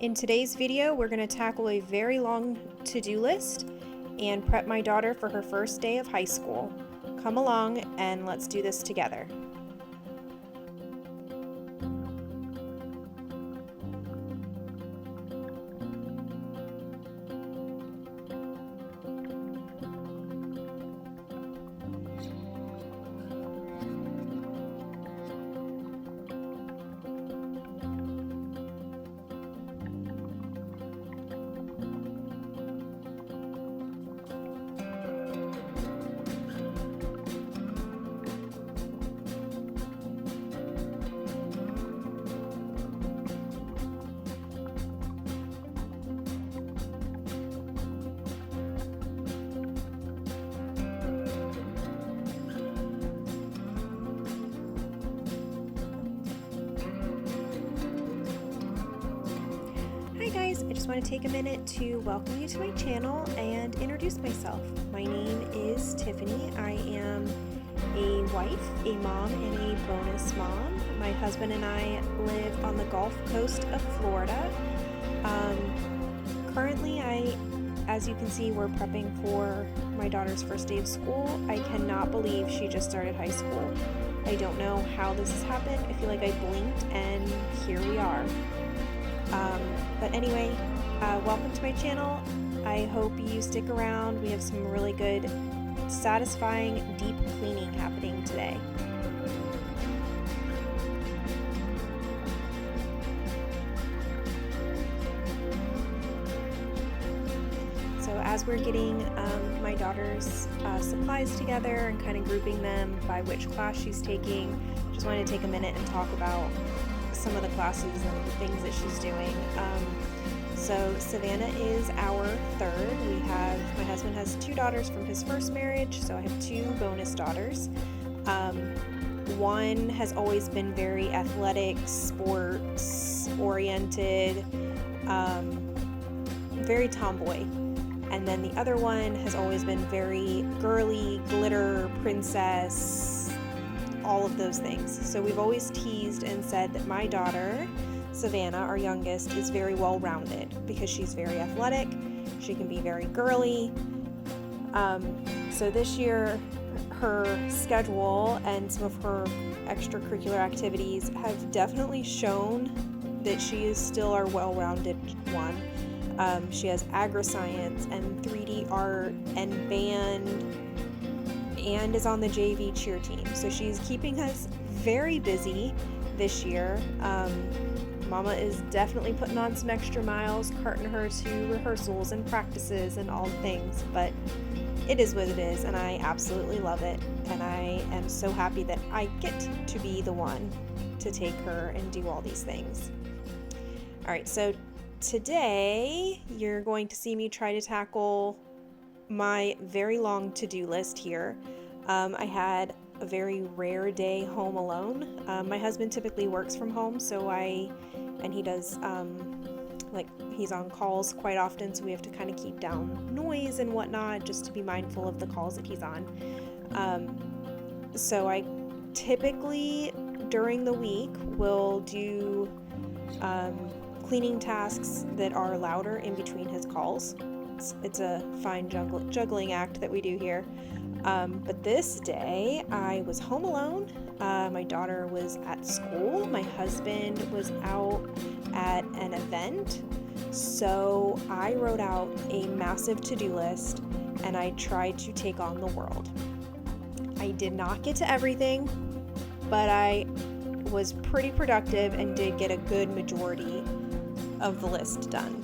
In today's video, we're going to tackle a very long to-do list and prep my daughter for her first day of high school. Come along and let's do this together. Hi guys, I just want to take a minute to welcome you to my channel and introduce myself. My name is Tiffany. I am a wife, a mom, and a bonus mom. My husband and I live on the Gulf Coast of Florida. Currently, as you can see, we're prepping for my daughter's first day of school. I cannot believe she just started high school. I don't know how this has happened. I feel like I blinked and here we are. But anyway, welcome to my channel. I hope you stick around. We have some really good, satisfying, deep cleaning happening today. So as we're getting my daughter's supplies together and kind of grouping them by which class she's taking, just wanted to take a minute and talk about some of the classes and the things that she's doing. So Savannah is our third. My husband has two daughters from his first marriage, so I have two bonus daughters. One has always been very athletic, sports oriented, very tomboy. And then the other one has always been very girly, glitter, princess, all of those things. So we've always teased and said that my daughter, Savannah, our youngest, is very well-rounded because she's very athletic, she can be very girly. So this year, her schedule and some of her extracurricular activities have definitely shown that she is still our well-rounded one. She has agri-science and 3D art and band, and is on the JV cheer team. So she's keeping us very busy this year. Mama is definitely putting on some extra miles, carting her to rehearsals and practices and all things, but it is what it is, and I absolutely love it. And I am so happy that I get to be the one to take her and do all these things. All right, so today you're going to see me try to tackle my very long to-do list here. I had a very rare day home alone. My husband typically works from home, and he does, he's on calls quite often, so we have to kind of keep down noise and whatnot just to be mindful of the calls that he's on. So I typically, during the week, will do cleaning tasks that are louder in between his calls. It's a fine juggling act that we do here. But this day I was home alone. My daughter was at school. My husband was out at an event. So I wrote out a massive to-do list and I tried to take on the world. I did not get to everything, but I was pretty productive and did get a good majority of the list done.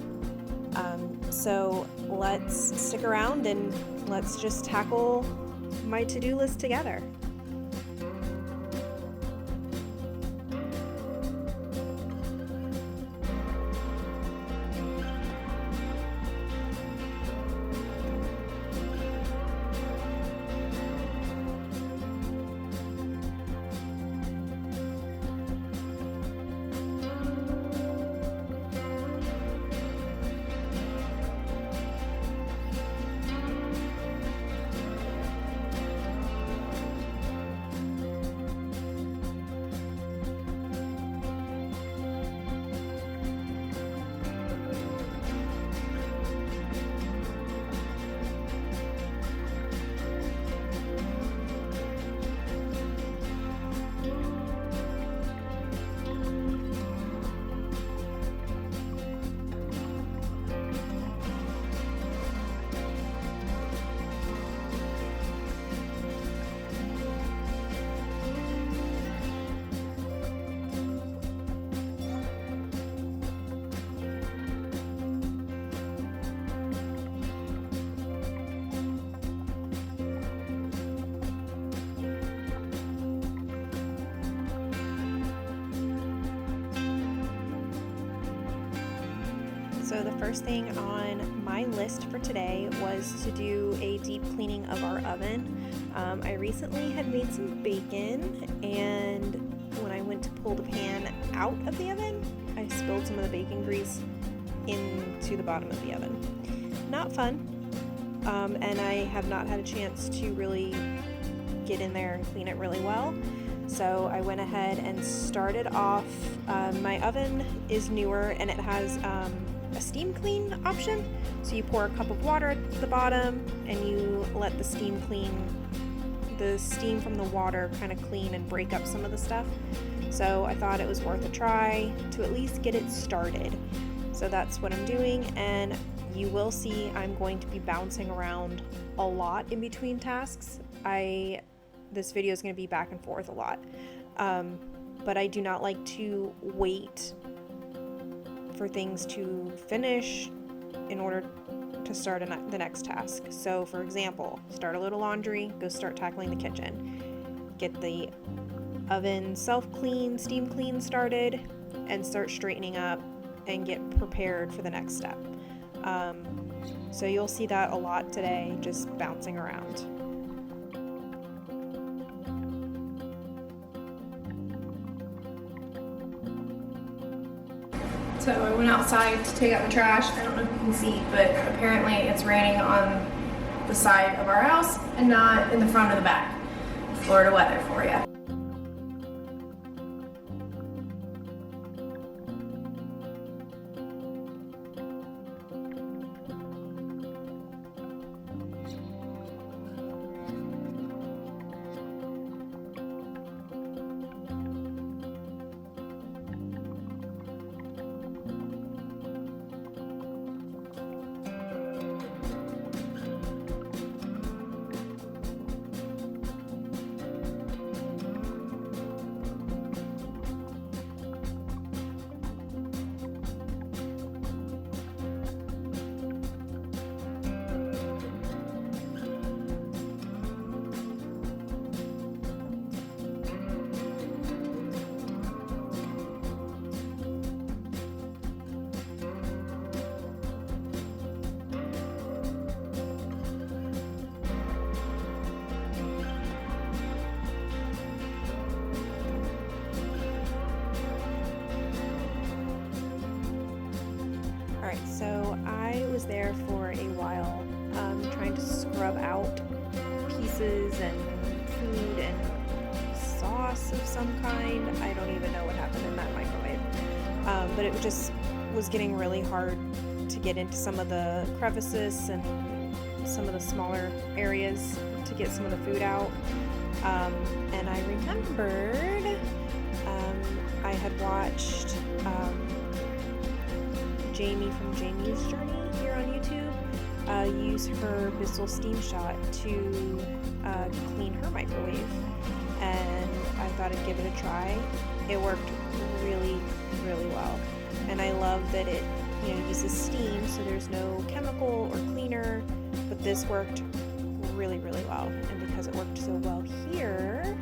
So let's stick around and let's just tackle my to-do list together. So the first thing on my list for today was to do a deep cleaning of our oven. I recently had made some bacon, and when I went to pull the pan out of the oven, I spilled some of the bacon grease into the bottom of the oven. Not fun, and I have not had a chance to really get in there and clean it really well. So I went ahead and started off. My oven is newer and it has a steam clean option. So you pour a cup of water at the bottom and you let the steam from the water kind of clean and break up some of the stuff. So I thought it was worth a try to at least get it started. So that's what I'm doing, and you will see I'm going to be bouncing around a lot in between tasks. This video is going to be back and forth a lot, but I do not like to wait for things to finish in order to start the next task. So for example, start a little laundry, go start tackling the kitchen, get the oven self-clean, steam clean started, and start straightening up and get prepared for the next step. So you'll see that a lot today, just bouncing around. So I went outside to take out the trash. I don't know if you can see, but apparently it's raining on the side of our house and not in the front or the back. Florida weather for you. Alright, so I was there for a while, trying to scrub out pieces and food and sauce of some kind. I don't even know what happened in that microwave. But it just was getting really hard to get into some of the crevices and some of the smaller areas to get some of the food out. And I remembered I had watched Jamie from Jamie's Journey here on YouTube use her Bissell Steam Shot to clean her microwave, and I thought I'd give it a try. It worked really, really well, and I love that it uses steam, so there's no chemical or cleaner, but this worked really, really well. And because it worked so well here,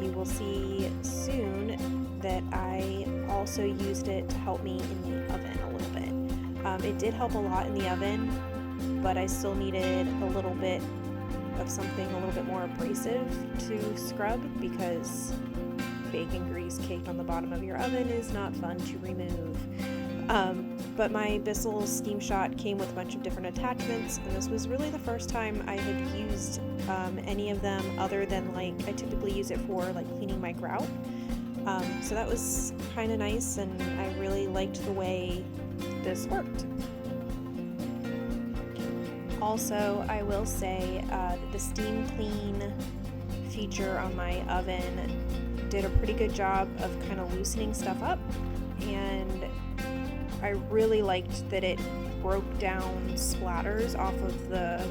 you will see soon that I also used it to help me in the oven a little bit. It did help a lot in the oven, but I still needed a little bit of something a little bit more abrasive to scrub, because bacon grease caked on the bottom of your oven is not fun to remove. But my Bissell Steam Shot came with a bunch of different attachments, and this was really the first time I had used any of them other than I typically use it for cleaning my grout. So that was kind of nice, and I really liked the way this worked. Also, I will say that the steam clean feature on my oven did a pretty good job of kind of loosening stuff up, and I really liked that it broke down splatters off of the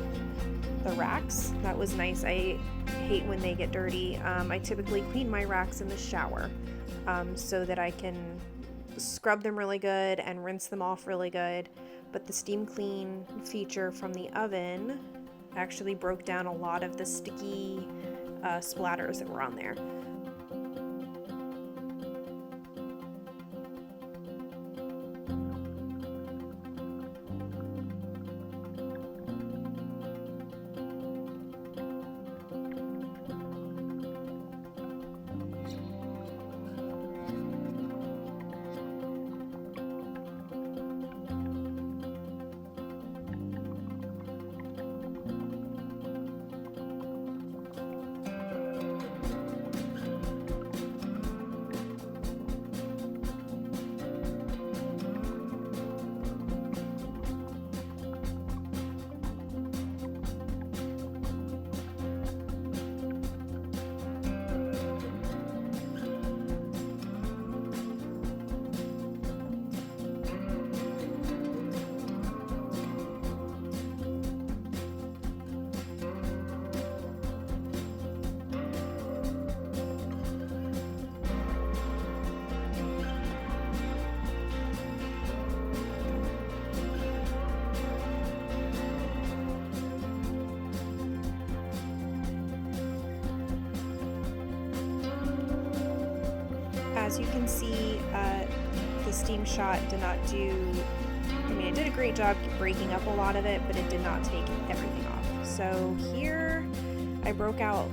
racks. That was nice. I hate when they get dirty. I typically clean my racks in the shower so that I can scrub them really good and rinse them off really good. But the steam clean feature from the oven actually broke down a lot of the sticky splatters that were on there. as you can see, the steam shot did not do, I mean, it did a great job breaking up a lot of it, but it did not take everything off. So here I broke out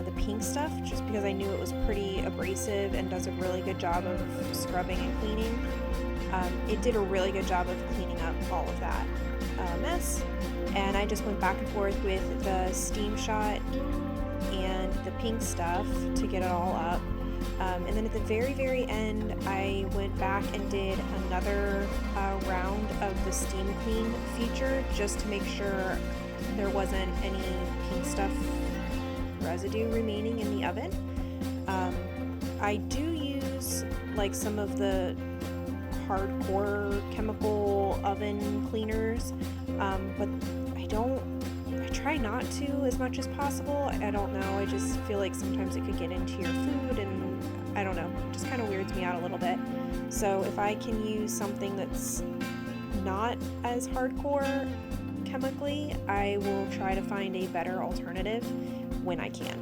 the pink stuff just because I knew it was pretty abrasive and does a really good job of scrubbing and cleaning. It did a really good job of cleaning up all of that mess, and I just went back and forth with the steam shot and the pink stuff to get it all up. And then at the very end, I went back and did another round of the steam clean feature just to make sure there wasn't any pink stuff residue remaining in the oven. I do use like some of the hardcore chemical oven cleaners, but I try not to as much as possible. I don't know, I just feel like sometimes it could get into your food, and I don't know, it just kind of weirds me out a little bit. So if I can use something that's not as hardcore chemically, I will try to find a better alternative when I can.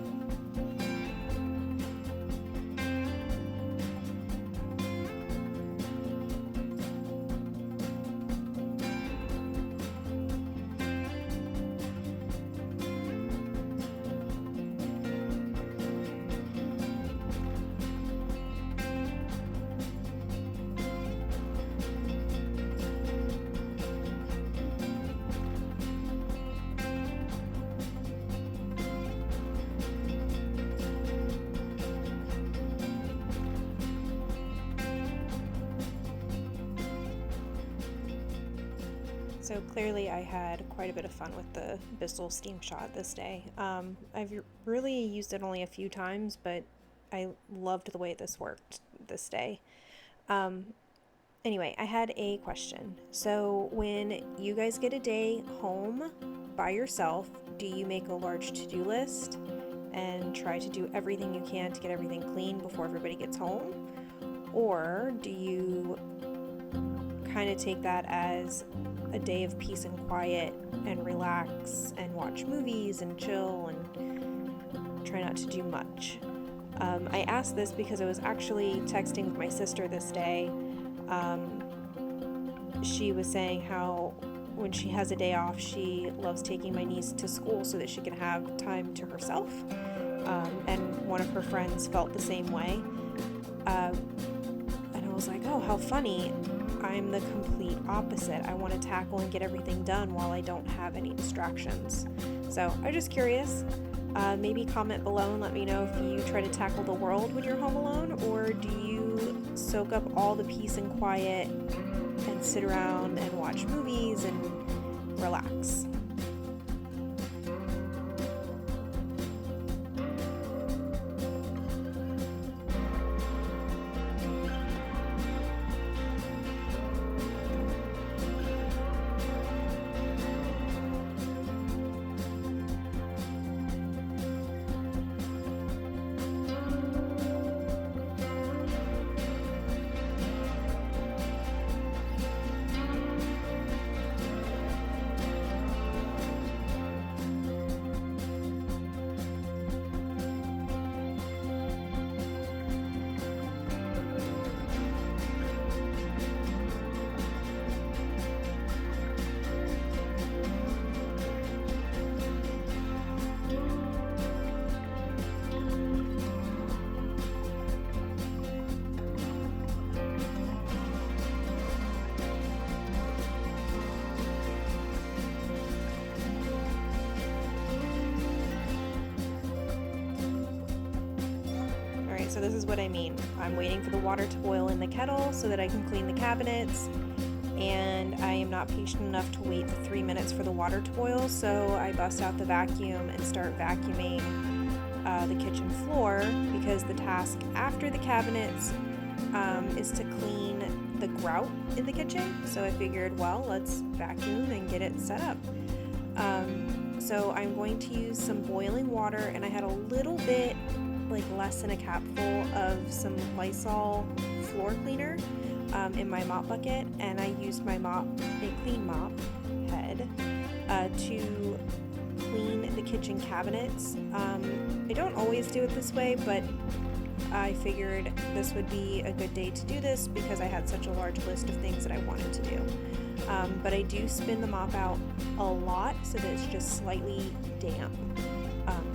So clearly I had quite a bit of fun with the Bissell steam shot this day. I've really used it only a few times, but I loved the way this worked this day. Anyway, I had a question. So when you guys get a day home by yourself, do you make a large to-do list and try to do everything you can to get everything clean before everybody gets home? Or do you kind of take that as a day of peace and quiet and relax and watch movies and chill and try not to do much? I asked this because I was actually texting with my sister this day. She was saying how when she has a day off, she loves taking my niece to school so that she can have time to herself. And one of her friends felt the same way. And I was like, oh, how funny. I'm the complete opposite. I want to tackle and get everything done while I don't have any distractions. So I'm just curious. Maybe comment below and let me know if you try to tackle the world when you're home alone, or do you soak up all the peace and quiet and sit around and watch movies and relax. So this is what I mean. I'm waiting for the water to boil in the kettle so that I can clean the cabinets, and I am not patient enough to wait the 3 minutes for the water to boil, so I bust out the vacuum and start vacuuming the kitchen floor, because the task after the cabinets is to clean the grout in the kitchen. So I figured, well, let's vacuum and get it set up. So I'm going to use some boiling water, and I had a little bit, like less than a capful of some Lysol floor cleaner in my mop bucket, and I used my clean mop head to clean the kitchen cabinets. I don't always do it this way, but I figured this would be a good day to do this because I had such a large list of things that I wanted to do. But I do spin the mop out a lot so that it's just slightly damp,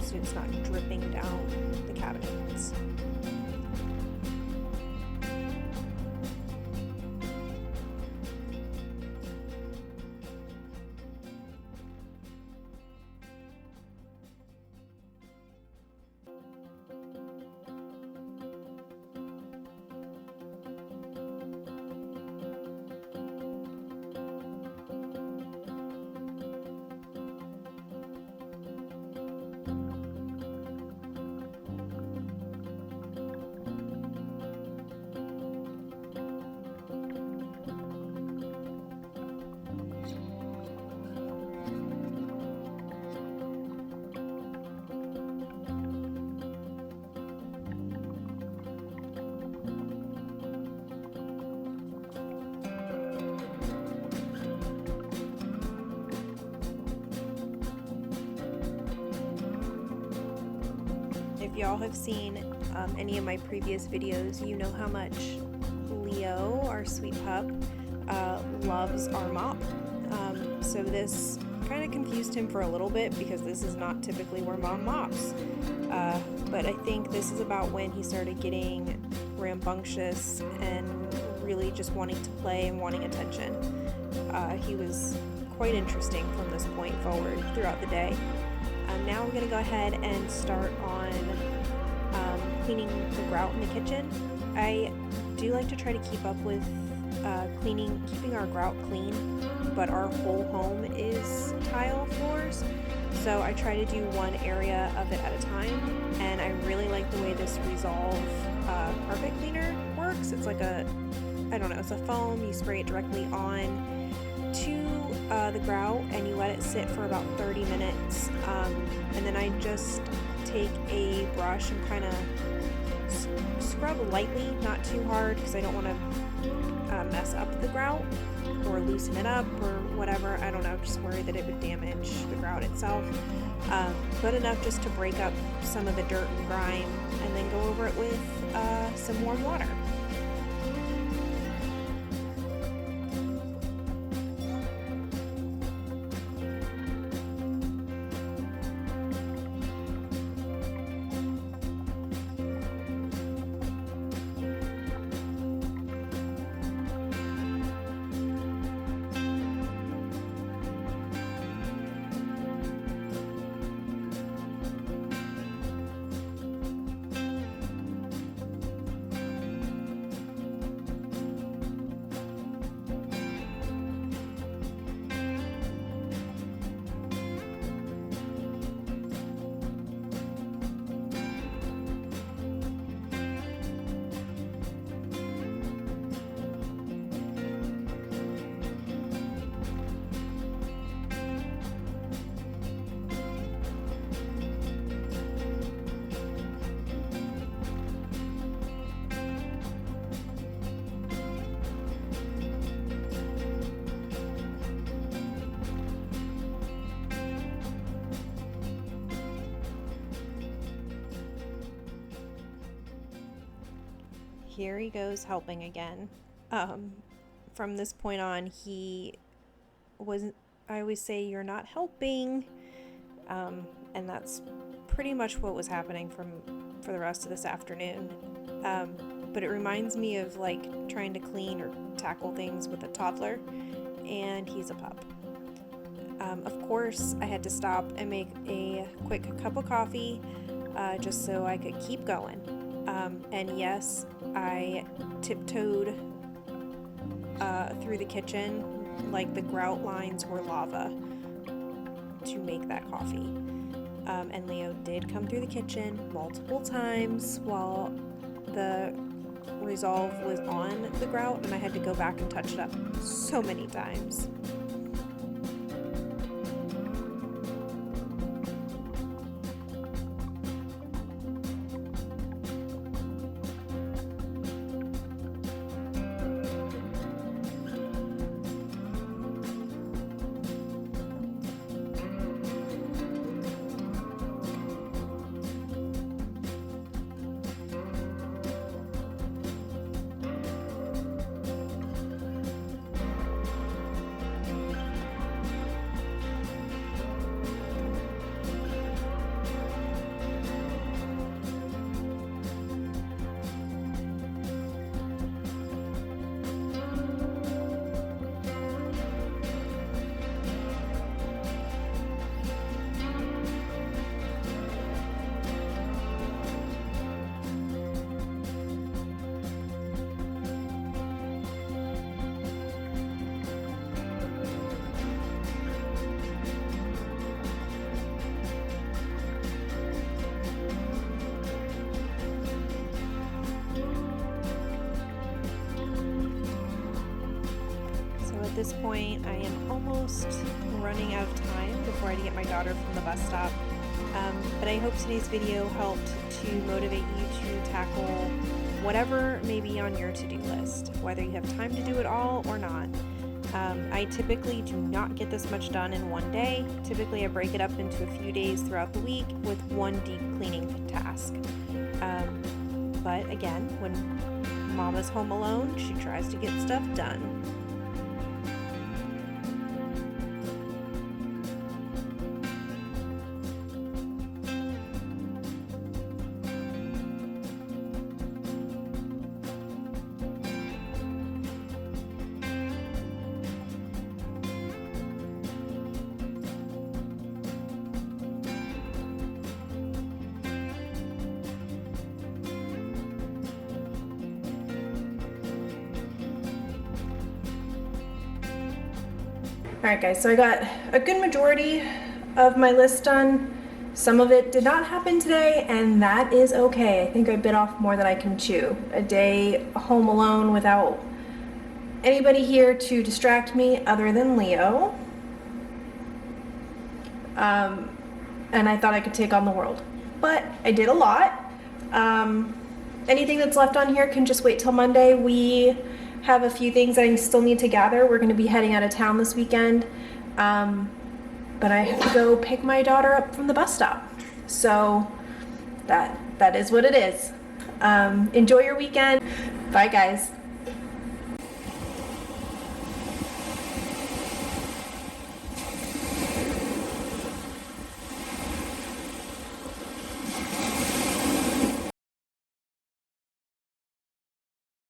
so it's not dripping down the cabinets. If y'all have seen any of my previous videos, you know how much Leo, our sweet pup, loves our mop. So this kind of confused him for a little bit because this is not typically where mom mops. But I think this is about when he started getting rambunctious and really just wanting to play and wanting attention. He was quite interesting from this point forward throughout the day. Now we're going to go ahead and start on cleaning the grout in the kitchen. I do like to try to keep up with keeping our grout clean, but our whole home is tile floors, so I try to do one area of it at a time, and I really like the way this Resolve carpet cleaner works. It's like it's a foam, you spray it directly on to the grout and you let it sit for about 30 minutes, and then I just take a brush and kind of scrub lightly, not too hard because I don't want to mess up the grout or loosen it up or whatever. I don't know, just worried that it would damage the grout itself, but enough just to break up some of the dirt and grime, and then go over it with some warm water. Here he goes helping again. From this point on, I always say, "You're not helping," and that's pretty much what was happening for the rest of this afternoon. But it reminds me of like trying to clean or tackle things with a toddler, and he's a pup. Of course, I had to stop and make a quick cup of coffee just so I could keep going. And yes, I tiptoed through the kitchen like the grout lines were lava to make that coffee. And Leo did come through the kitchen multiple times while the Resolve was on the grout, and I had to go back and touch it up so many times. this point, I am almost running out of time before I get my daughter from the bus stop. But I hope today's video helped to motivate you to tackle whatever may be on your to-do list, whether you have time to do it all or not. I typically do not get this much done in one day. Typically I break it up into a few days throughout the week with one deep cleaning task. But again, when Mama's home alone, she tries to get stuff done. Alright guys, so I got a good majority of my list done. Some of it did not happen today, and that is okay. I think I bit off more than I can chew. A day home alone without anybody here to distract me other than Leo. And I thought I could take on the world. But I did a lot. Anything that's left on here can just wait till Monday. We have a few things I still need to gather. We're going to be heading out of town this weekend, but I have to go pick my daughter up from the bus stop. So that is what it is. Enjoy your weekend. Bye guys.